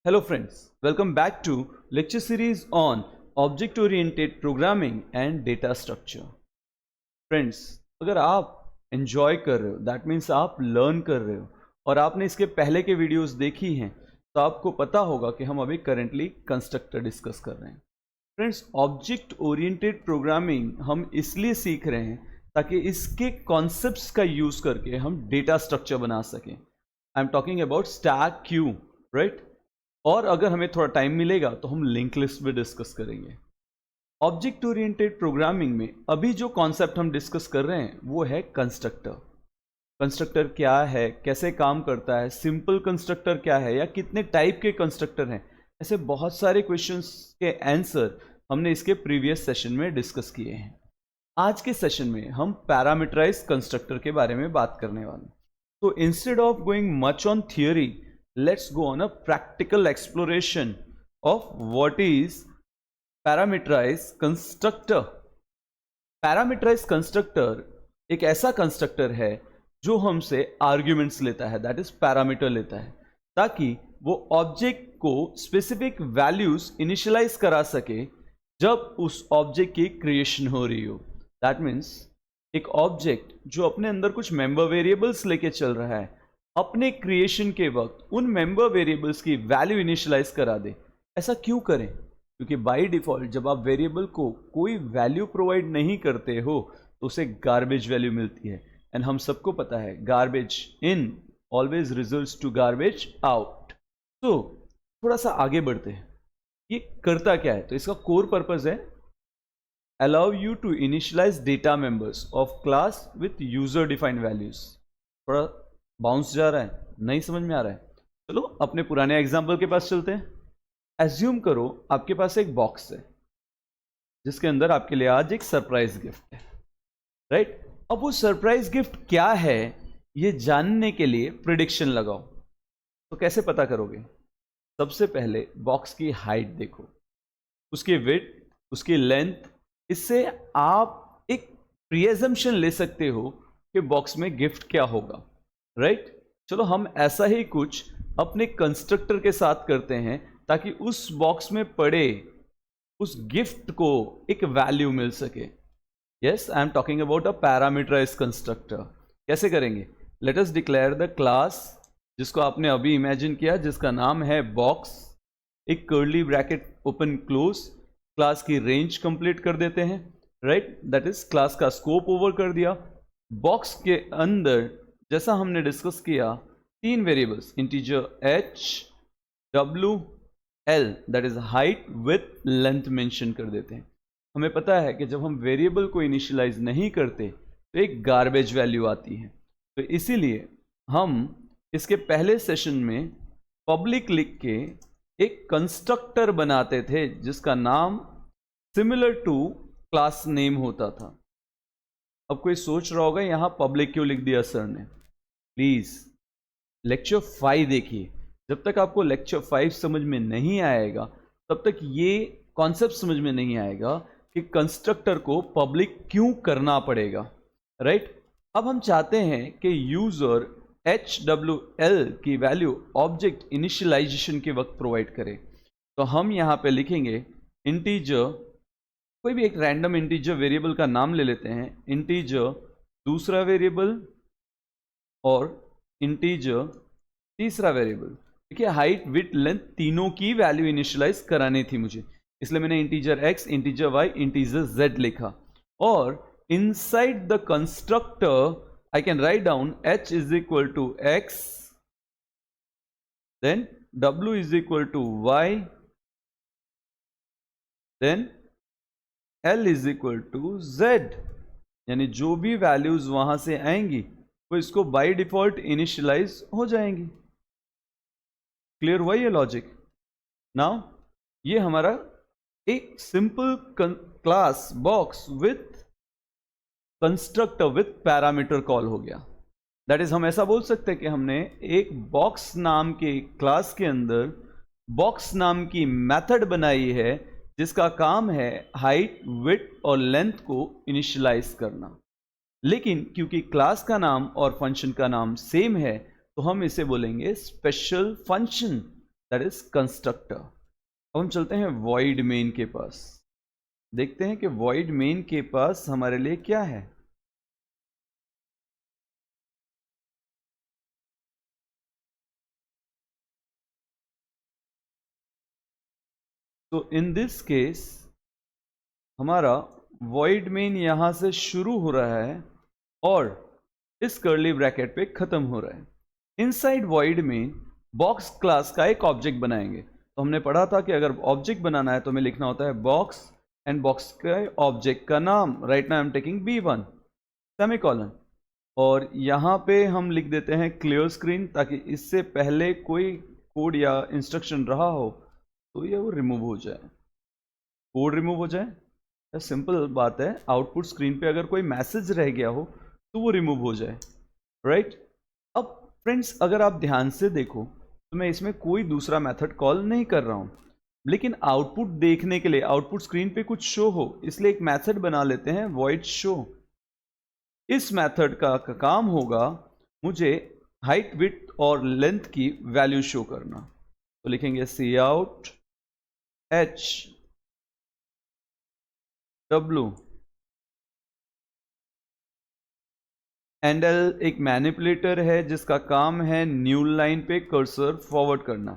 Hello friends, welcome back to lecture series on Object Oriented Programming and Data Structure. Friends, अगर आप enjoy कर रहे हो, that means आप learn कर रहे हो और आपने इसके पहले के वीडियोस देखी हैं तो आपको पता होगा कि हम अभी currently constructor डिस्कस कर रहे हैं. फ्रेंड्स, ऑब्जेक्ट ओरिएंटेड प्रोग्रामिंग हम इसलिए सीख रहे हैं ताकि इसके कॉन्सेप्ट्स का यूज करके हम डेटा स्ट्रक्चर बना सकें. आई am talking about stack queue, right? और अगर हमें थोड़ा टाइम मिलेगा तो हम लिंक लिस्ट भी डिस्कस करेंगे. ऑब्जेक्ट ओरिएंटेड प्रोग्रामिंग में अभी जो कॉन्सेप्ट हम डिस्कस कर रहे हैं वो है कंस्ट्रक्टर. कंस्ट्रक्टर क्या है, कैसे काम करता है, सिंपल कंस्ट्रक्टर क्या है या कितने टाइप के कंस्ट्रक्टर हैं, ऐसे बहुत सारे क्वेश्चंस के आंसर हमने इसके प्रीवियस सेशन में डिस्कस किए हैं. आज के सेशन में हम पैरामीटराइज कंस्ट्रक्टर के बारे में बात करने वाले हैं. तो instead of going much on theory, let's go on a practical exploration of what is parameterized constructor. Parameterized constructor एक ऐसा कंस्ट्रक्टर है जो हमसे आर्ग्यूमेंट्स लेता है, दैट इज पैरामीटर लेता है, ताकि वो ऑब्जेक्ट को स्पेसिफिक वैल्यूज इनिशियलाइज करा सके जब उस ऑब्जेक्ट की क्रिएशन हो रही हो. दैट मीन्स एक ऑब्जेक्ट जो अपने अंदर कुछ मेंबर वेरिएबल्स लेके चल रहा है, अपने क्रिएशन के वक्त उन मेंबर वेरिएबल्स की वैल्यू इनिशियलाइज करा दे. ऐसा क्यों करें? क्योंकि बाय डिफॉल्ट जब आप वेरिएबल को कोई वैल्यू प्रोवाइड नहीं करते हो तो उसे गार्बेज वैल्यू मिलती है. एंड हम सबको पता है garbage in always results to garbage out. तो थोड़ा सा आगे बढ़ते हैं. ये करता क्या है? तो इसका कोर पर्पस है allow you to initialize data members of class with user defined values. थोड़ा बाउंस जा रहा है, नहीं समझ में आ रहा है? चलो अपने पुराने एग्जाम्पल के पास चलते हैं. एज्यूम करो आपके पास एक बॉक्स है जिसके अंदर आपके लिए आज एक सरप्राइज गिफ्ट है, राइट? अब वो सरप्राइज गिफ्ट क्या है ये जानने के लिए प्रिडिक्शन लगाओ. तो कैसे पता करोगे? सबसे पहले बॉक्स की हाइट देखो, उसकी विड्थ, उसकी लेंथ. इससे आप एक प्रीअजम्पशन ले सकते हो कि बॉक्स में गिफ्ट क्या होगा, राइट? चलो हम ऐसा ही कुछ अपने कंस्ट्रक्टर के साथ करते हैं ताकि उस बॉक्स में पड़े उस गिफ्ट को एक वैल्यू मिल सके. Yes, I am talking about a parameterized constructor. कैसे करेंगे? Let us declare the class जिसको आपने अभी इमेजिन किया, जिसका नाम है बॉक्स. एक curly bracket open close, class की रेंज कंप्लीट कर देते हैं, राइट? दैट इज क्लास का स्कोप ओवर कर दिया. बॉक्स के अंदर जैसा हमने डिस्कस किया 3 variables integer h, w, l, that is height with length mention कर देते हैं. हमें पता है कि जब हम वेरिएबल को इनिशियलाइज नहीं करते तो एक गार्बेज वैल्यू आती है. तो इसीलिए हम इसके पहले सेशन में पब्लिक लिख के एक कंस्ट्रक्टर बनाते थे जिसका नाम सिमिलर टू क्लास नेम होता था. अब कोई सोच रहा होगा यहां पब्लिक क्यों लिख दिया सर ने? प्लीज लेक्चर 5 देखिए. जब तक आपको लेक्चर 5 समझ में नहीं आएगा तब तक ये कॉन्सेप्ट समझ में नहीं आएगा कि कंस्ट्रक्टर को पब्लिक क्यों करना पड़ेगा, राइट? अब हम चाहते हैं कि यूजर HWL की वैल्यू ऑब्जेक्ट इनिशियलाइजेशन के वक्त प्रोवाइड करे. तो हम यहां पे लिखेंगे इंटीजर, कोई भी एक रैंडम इंटीजर वेरिएबल का नाम ले लेते हैं, इंटीजर दूसरा वेरिएबल और इंटीजर तीसरा वेरिएबल. देखिए हाइट, विड्थ, लेंथ तीनों की वैल्यू इनिशियलाइज करानी थी मुझे, इसलिए मैंने integer x, integer y, integer z लिखा. और inside the constructor I can write down h is equal to x, then w is equal to y, then L is equal to Z. यानी जो भी वैल्यूज वहां से आएंगी वो इसको बाय डिफॉल्ट इनिशियलाइज हो जाएंगी. क्लियर हुआ ये लॉजिक? नाउ ये हमारा एक simple class box with constructor with parameter call हो गया. दैट इज हम ऐसा बोल सकते हैं कि हमने एक बॉक्स नाम के क्लास के अंदर बॉक्स नाम की मेथड बनाई है जिसका काम है हाइट, विड्थ और लेंथ को इनिशियलाइज करना. लेकिन क्योंकि क्लास का नाम और फंक्शन का नाम सेम है तो हम इसे बोलेंगे special function. That is constructor. अब हम चलते हैं void main के पास, देखते हैं कि void main के पास हमारे लिए क्या है। तो इन दिस केस हमारा void main यहां से शुरू हो रहा है और इस कर्ली ब्रैकेट पे खत्म हो रहा है। इनसाइड void में बॉक्स क्लास का एक ऑब्जेक्ट बनाएंगे। तो हमने पढ़ा था कि अगर ऑब्जेक्ट बनाना है तो हमें लिखना होता है बॉक्स एंड बॉक्स के ऑब्जेक्ट का नाम, right now I am taking B1 semicolon, और यहाँ पे हम लिख देते हैं क्लियर स्क्रीन, ताकि इससे पहले कोई कोड या इंस्ट्रक्शन रहा हो तो ये वो रिमूव हो जाए, कोड रिमूव हो जाए। सिंपल बात है, आउटपुट स्क्रीन पे अगर कोई मैसेज रह गया हो तो वो रिमूव हो जाए, राइट। अब फ्रेंड्स अगर आप ध्यान से देखो तो मैं इसमें कोई दूसरा मेथड कॉल नहीं कर रहा हूं, लेकिन आउटपुट देखने के लिए आउटपुट स्क्रीन पे कुछ शो हो, इसलिए एक मेथड बना लेते हैं void show। इस मेथड का काम होगा मुझे हाइट, विड्थ और लेंथ की वैल्यू शो करना। तो लिखेंगे cout h w एंडल एक मैनिपुलेटर है जिसका काम है न्यू लाइन पे कर्सर फॉरवर्ड करना।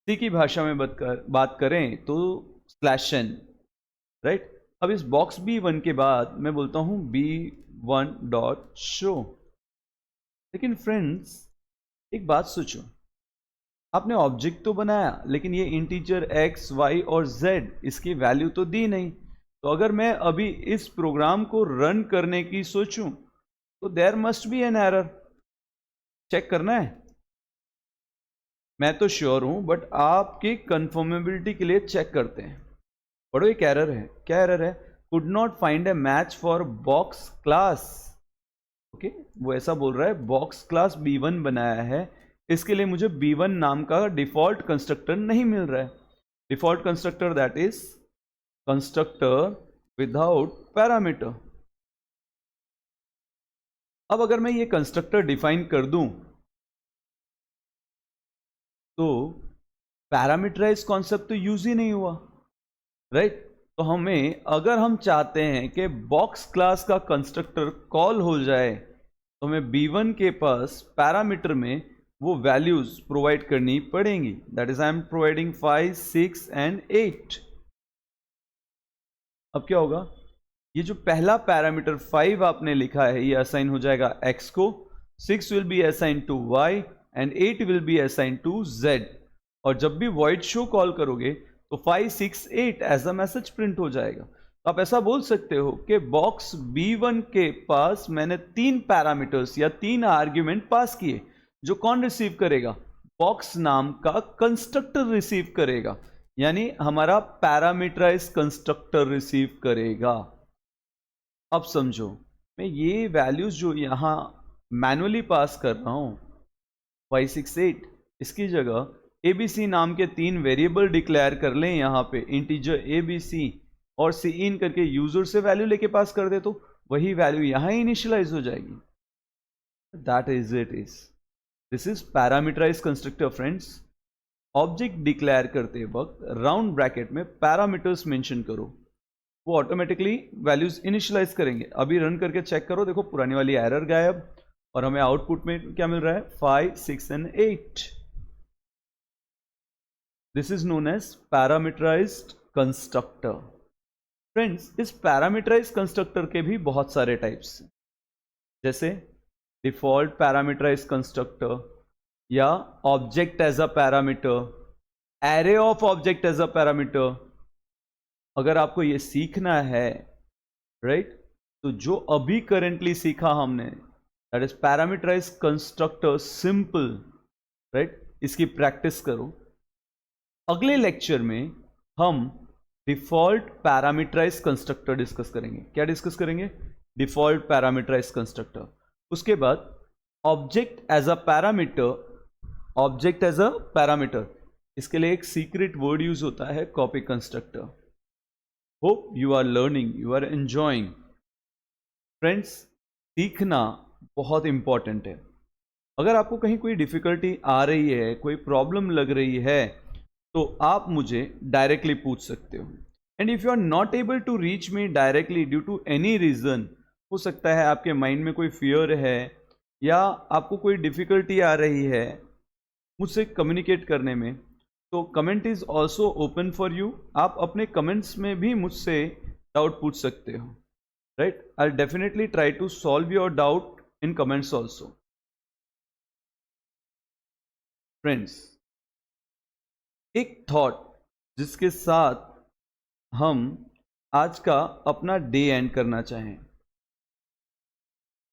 सी की भाषा में बात करें तो /n, राइट। अब इस बॉक्स B1 के बाद मैं बोलता हूं B1 डॉट शो। लेकिन फ्रेंड्स एक बात सोचो, आपने ऑब्जेक्ट तो बनाया लेकिन ये इंटीजर x, y और z इसकी वैल्यू तो दी नहीं। तो अगर मैं अभी इस प्रोग्राम को रन करने की सोचूं तो there must be an error. Check करना है, मैं तो श्योर हूं बट आपकी कंफर्मेबिलिटी के लिए चेक करते हैं। पढ़ो एक एरर है, क्या एरर है? Could not find A match for box class. Okay, वो ऐसा बोल रहा है बॉक्स क्लास B1 बनाया है, इसके लिए मुझे B1 नाम का डिफॉल्ट कंस्ट्रक्टर नहीं मिल रहा है। Default constructor that is constructor without parameter. अब अगर मैं ये कंस्ट्रक्टर डिफाइन कर दूं तो पैरामीटराइज कॉन्सेप्ट तो यूज ही नहीं हुआ, राइट। तो हमें, अगर हम चाहते हैं कि बॉक्स क्लास का कंस्ट्रक्टर कॉल हो जाए तो हमें B1 के पास पैरामीटर में वो वैल्यूज प्रोवाइड करनी पड़ेंगी। That is I am providing 5, 6 and 8। अब क्या होगा, ये जो पहला पैरामीटर 5 आपने लिखा है ये असाइन हो जाएगा x को, 6 will be assign to y and 8 will be assign to z। और जब भी void show कॉल करोगे तो 5, 6, 8 एज अ मैसेज प्रिंट हो जाएगा। तो आप ऐसा बोल सकते हो कि बॉक्स B1 के पास मैंने 3 पैरामीटर्स या 3 आर्ग्यूमेंट पास किए, जो कौन रिसीव करेगा? बॉक्स नाम का कंस्ट्रक्टर रिसीव करेगा, यानी हमारा पैरामीटराइज कंस्ट्रक्टर रिसीव करेगा। अब समझो, मैं ये वैल्यूज जो यहां मैनुअली पास कर रहा हूं 5, 6, 8, इसकी जगह ABC नाम के 3 वेरिएबल डिक्लेयर कर लें यहां पे, इंटीजर ABC और Cin करके यूजर से वैल्यू लेके पास कर दे तो वही वैल्यू यहां इनिशियलाइज हो जाएगी। That is it is this is parameterize constructor friends. Object declare करते वक्त राउंड ब्रैकेट में पैरामीटर्स मेंशन करो, वो ऑटोमेटिकली वैल्यूज इनिशियलाइज करेंगे। अभी रन करके चेक करो, देखो पुरानी वाली एरर गायब और हमें आउटपुट में क्या मिल रहा है? 5, 6 and 8। This is known as parameterized constructor. Friends इस पैरामीटराइज्ड कंस्ट्रक्टर के भी बहुत सारे टाइप्स हैं, जैसे डिफॉल्ट पैरामीटराइज्ड कंस्ट्रक्टर या object as a parameter, array of object as a parameter. अगर आपको ये सीखना है, राइट, तो जो अभी करेंटली सीखा हमने that is parameterize constructor simple, right, इसकी प्रैक्टिस करो। अगले लेक्चर में हम डिफॉल्ट पैरामीटराइज कंस्ट्रक्टर डिस्कस करेंगे। क्या डिस्कस करेंगे? Default parameterize constructor. उसके बाद object as a parameter, object as a parameter, इसके लिए एक सीक्रेट वर्ड यूज होता है copy constructor. Hope you are learning, you are enjoying. Friends सीखना बहुत इंपॉर्टेंट है। अगर आपको कहीं कोई डिफ़िकल्टी आ रही है, कोई प्रॉब्लम लग रही है, तो आप मुझे डायरेक्टली पूछ सकते हो। And if you are not able to reach me directly due to any reason, हो सकता है आपके माइंड में कोई फियर है या आपको कोई डिफ़िकल्टी आ रही है मुझसे कम्युनिकेट करने में, तो comment is also open for you. आप अपने कमेंट्स में भी मुझसे डाउट पूछ सकते हो, right? I definitely try to solve your doubt in comments also. Friends, एक थॉट जिसके साथ हम आज का अपना डे एंड करना चाहें,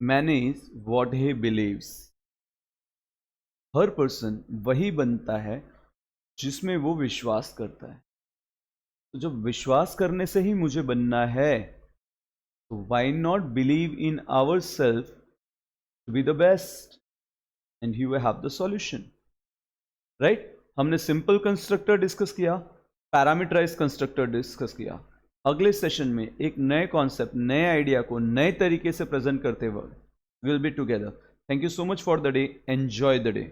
man is what he believes. Her person वही बनता है जिसमें वो विश्वास करता है। तो जब विश्वास करने से ही मुझे बनना है, तो why not believe in our self to be the best and you have the solution, right? हमने सिंपल कंस्ट्रक्टर डिस्कस किया, पैरामीटराइज कंस्ट्रक्टर डिस्कस किया। अगले सेशन में एक नए कॉन्सेप्ट, नए आइडिया को नए तरीके से प्रेजेंट करते वक्त will be together. Thank you so much for the day, enjoy the day.